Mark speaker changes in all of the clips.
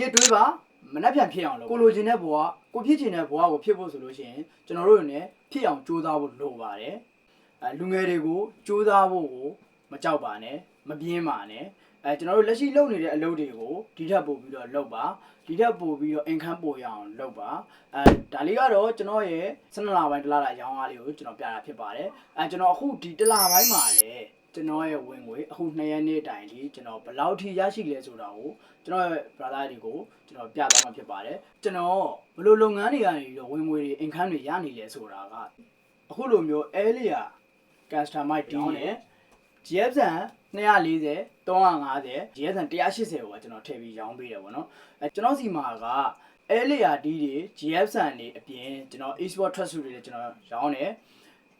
Speaker 1: ဒီတွေးပါမနှက်ပြန်ဖြစ်အောင်လို့ကိုလိုချင်တဲ့ဘဝကိုဖြစ်ချင်တဲ့ဘဝကိုဖြစ်ဖို့ဆိုလို့ရှိရင်ကျွန်တော်တို့နဲ့ဖြစ်အောင်ကြိုးစားဖို့လိုပါတယ်လူငယ်တွေကိုကြိုးစားဖို့ကိုမကြောက်ပါနဲ့မပြင်းပါနဲ့ကျွန်တော်တို့လက်ရှိလုပ်နေတဲ့အလုပ်တွေကိုဒီထက်ပိုပြီးတော့လုပ်ပါဒီထက်ပိုပြီးတော့ income ပိုရအောင်လုပ်ပါဒါလေးကတော့ကျွန်တော်ရဲ့12လပိုင်းတစ်လတာရောင်းအားလေးကိုကျွန်တော်ပြတာဖြစ်ပါတယ်ကျွန်တော်အခုဒီတစ်လပိုင်းမှာလည်းကျွန်တော်ရဲ့ဝင်ငွေအခု2ရက်နေ့တိုင်ဒီကျွန်တော်ဘယ်လောက်ထိရရှိလဲဆိုတာကိုကျွန်တော်ရဲ့ brother တွေကိုကျွန်တော်ပြသွားမှာဖြစ်ပါတယ်ကျွန်တော်ဘယ်လိုလုပ်ငန်းတွေကနေတော့ဝင်ငွေတွေ income တွေရနေလဲဆိုတာကအခုလိုမျိုး area customize တောင်းတယ် GFN 240 350 GFN 180ကိုကျွန်တော်ထည့်ပြီးရောင်းပေးတယ်ပေါ့နော်ကျွန်တော်စီမှာက LARD တွေ GFN တွေအပြင်ကျွန်တော် e-sport trust တွေလည်းကျွန်တော်ရောင်းတယ်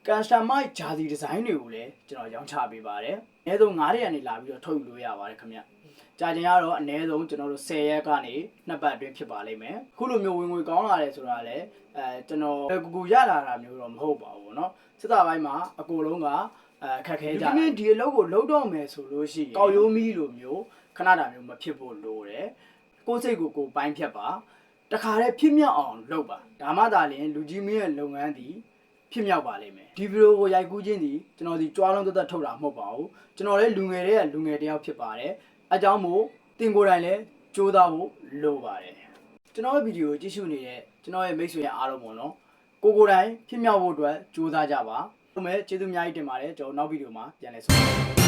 Speaker 1: customize jersey design တွေကိုလည်းကျွန်တော်ရောင်းချပေးပါတယ်အနည်းဆုံး9ရက်ကနေလာပြီးတော့ထုတ်ယူလို့ရပါတယ်ခင်ဗျကြာချိန်ကတော့အနည်းဆုံးကျွန်တော်တို့10ရက်ကနေ2ပတ်အတွင်းဖြစ်ပါလိမ့်မယ်ခုလိုမျိုးဝင်ငွေကောင်းလာတယ်ဆိုတာလည်းကျွန်တော်ကူရလာတာမျိုးတော့မဟုတ်ပါဘူးเนาะစစ်သားပိုင်းမှာအကိုလုံးကခက်ခဲကြတယ်ဒီအလုပ်ကိုလုပ်တော့မယ်ဆိုလို့ရှိရင်ကောက်ရိုးမီးလိုမျိုးခဏတာမျိုးမဖြစ်ဖို့လိုတယ်ကိုယ်စိတ်ကိုကိုယ်ပိုင်းဖြတ်ပါတခါတည်းဖြစ်မြောက်အောင်လုပ်ပါဒါမှသာလျှင်လူကြီးမင်းရဲ့လုပ်ငန်းသည်ဖြစ်မြောက်ပါလိမ့်မယ်ဒီဗီဒီယိုကိုရိုက်ကူးခြင်းသည်ကျွန်တော်ဒီကြွားလုံးသက်သက်ထုတ်တာမဟုတ်ပါဘူးကျွန်တော်လည်းလူငယ်တွေကလူငယ်တယောက်ဖြစ်ပါတယ်အကြောင်းမို့တင်ကိုယ်တိုင်လည်းကြိုးစားဖို့လိုပါတယ်ကျွန်တော်ရဲ့ဗီဒီယိုကြည့်ရှုနေတဲ့ကျွန်တော်ရဲ့မိတ်ဆွေအားလုံးပေါ့နော်ကိုယ်တိုင်ဖြစ်မြောက်ဖို့အတွက်ကြိုးစားကြပါဟုတ်မယ်ကျေးဇူးအများကြီးတင်ပါတယ်ကျွန်တော်နောက်ဗီဒီယိုမှာပြန်လည်ဆုံတွေ့